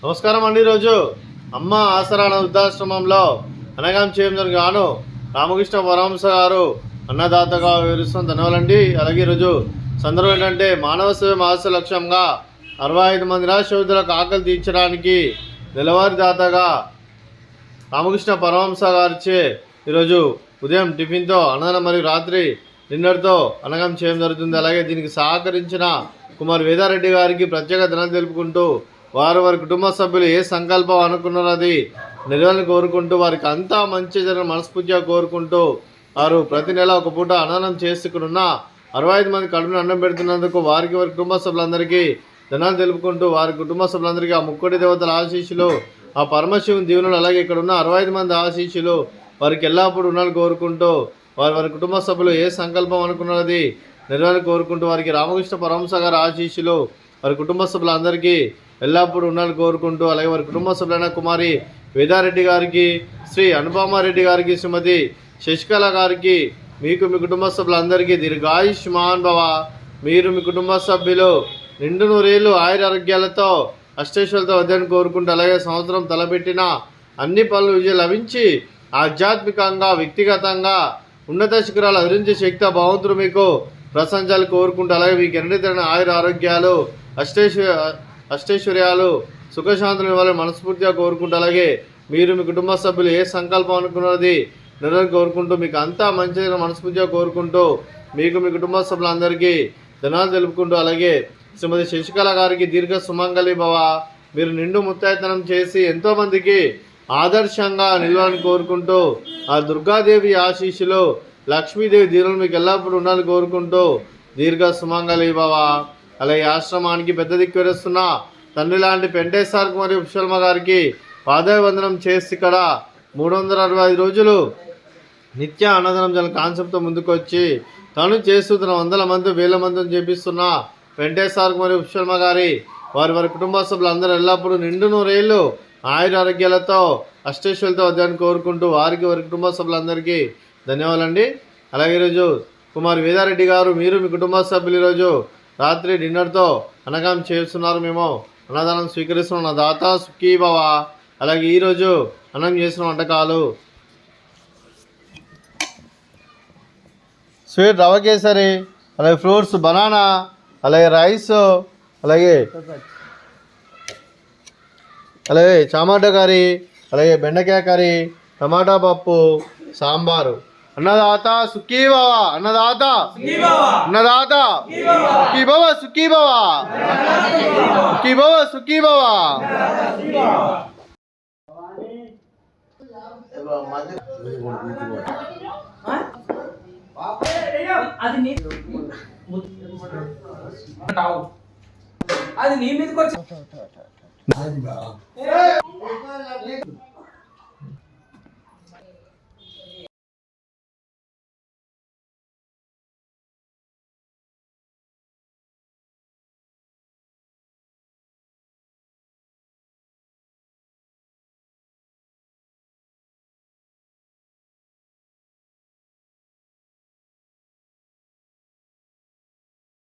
నమస్కారం అండి. ఈరోజు అమ్మ ఆసరాన వృద్ధాశ్రమంలో అనగాం చేయడం గాను రామకృష్ణ పరమహంస గారు అన్నదాతగా వివరిస్తున్న ధన్యవాదాలండి. అలాగే ఈరోజు సందర్భం ఏంటంటే మానవ సేవ మహస్య లక్ష్యంగా 65 మంది నిరాశ్రయులకు ఆకలి తీర్చడానికి నెలవారీ దాతగా రామకృష్ణ పరమహంస గారిచే ఈరోజు ఉదయం టిఫిన్తో అన్నదానం మరియు రాత్రి డిన్నర్తో అనగాం చేయడం జరుగుతుంది. అలాగే దీనికి సహకరించిన కుమార్ వేదారెడ్డి గారికి ప్రత్యేక ధన్యవాదాలు తెలుపుకుంటూ వారి కుటుంబ సభ్యులు ఏ సంకల్పం అనుకున్నది నెరవేరాలని కోరుకుంటూ వారికి అంతా మంచి జరగని మనస్ఫూర్తిగా కోరుకుంటూ వారు ప్రతి నెల ఒక పూట అన్నదానం చేసుకున్న 65 మంది కడుపుని అన్నం పెడుతున్నందుకు వారి కుటుంబ సభ్యులందరికీ ధన్యవాదాలు తెలుపుకుంటూ వారి కుటుంబ సభ్యులందరికీ ఆ ముక్కోటి దేవతల ఆశీస్సులు, ఆ పరమశివుని దీవెనలు, అలాగే ఇక్కడ ఉన్న 65 మంది ఆశీస్సులు వారికి ఎల్లప్పుడూ ఉండాలని కోరుకుంటూ వారి కుటుంబ సభ్యులు ఏ సంకల్పం అనుకున్నది నెరవేరాలని కోరుకుంటూ వారికి రామకృష్ణ పరమహంస గారి ఆశీస్సులు వారి కుటుంబ సభ్యులందరికీ ఎల్లప్పుడూ ఉండాలని కోరుకుంటూ అలాగే వారి కుటుంబ సభ్యులైన కుమారి వేదారెడ్డి గారికి, శ్రీ అనుపమారెడ్డి గారికి, శ్రీమతి శశికళ గారికి, మీకు మీ కుటుంబ సభ్యులందరికీ దీర్ఘాయుష్మాన్ భవ. మీరు మీ కుటుంబ సభ్యులు నిండు నూరేళ్ళు ఆయురారోగ్యాలతో అష్టైశ్వర్యాలతో వద్దని కోరుకుంటూ అలాగే సంవత్సరం తలపెట్టిన అన్ని పనులు విజయం లభించి ఆధ్యాత్మికంగా వ్యక్తిగతంగా ఉన్నత శిఖరాలు అధిరించే శక్తి భగవంతుడు మీకు ప్రశంసలు కోరుకుంటూ అలాగే మీకు ఎన్నడైన ఆయుర ఆరోగ్యాలు అష్టైశ్వర్యాలు సుఖశాంతులు ఇవ్వాలని మనస్ఫూర్తిగా కోరుకుంటూ అలాగే మీరు మీ కుటుంబ సభ్యులు ఏ సంకల్పం అనుకున్నది నెరవేరు కోరుకుంటూ మీకు అంతా మంచిగా మనస్ఫూర్తిగా కోరుకుంటూ మీకు మీ కుటుంబ సభ్యులందరికీ ధన్యవాదాలు తెలుపుకుంటూ అలాగే శ్రీమతి శశికళ గారికి దీర్ఘ సుమంగళి భవ. మీరు నిండు ముత్తైతనం చేసి ఎంతోమందికి ఆదర్శంగా నిలవాలని కోరుకుంటూ ఆ దుర్గాదేవి ఆశీస్సులు, లక్ష్మీదేవి దీవులు మీకు ఎల్లప్పుడూ ఉండాలని కోరుకుంటూ దీర్ఘ సుమంగళి భవ. అలాగే ఆశ్రమానికి పెద్ద దిక్కు వేస్తున్న తండ్రి లాంటి పెంటేశ్వర్ మరియు ఉప్శల్మ గారికి పాదాభివందనం చేసి ఇక్కడ 365 రోజులు నిత్య అన్నదానం జల కాన్సెప్ట్తో ముందుకొచ్చి తను చేస్తున్న 100 మంది 1000 మందిని చేపిస్తున్న పెంటేశ్వర్ మరియు ఉప్శల్మ గారి వారి కుటుంబ సభ్యులందరూ ఎల్లప్పుడూ నిండు నూరేళ్ళు ఆయుర ఆరోగ్యాలతో అష్టైశ్వర్యాలతో వద్దని కోరుకుంటూ వారి కుటుంబ సభ్యులందరికీ ధన్యవాదాలండి. అలాగే ఈరోజు కుమార్ వేదారెడ్డి గారు, మీరు మీ కుటుంబ సభ్యులు ఈరోజు రాత్రి డిన్నర్తో అన్నదానం చేస్తున్నారు. మేము అన్నదానం స్వీకరిస్తున్నాం. నా దాత సుఖీ భవ. అలాగే ఈరోజు అన్నం చేసిన వంటకాలు స్వీట్ రవ కేసరి, అలాగే ఫ్రూట్స్ బనానా, అలాగే రైస్, అలాగే టమాటా కర్రీ, అలాగే బెండకాయ కర్రీ, టమాటా పప్పు, సాంబారు. అన్నదాత సుఖీ భవ. అన్నదాత అన్నదాత సుఖీ భవ. సుఖీ భవ. సుఖీ భవ. సుఖీ భవ. అది నీ మీదకి వచ్చి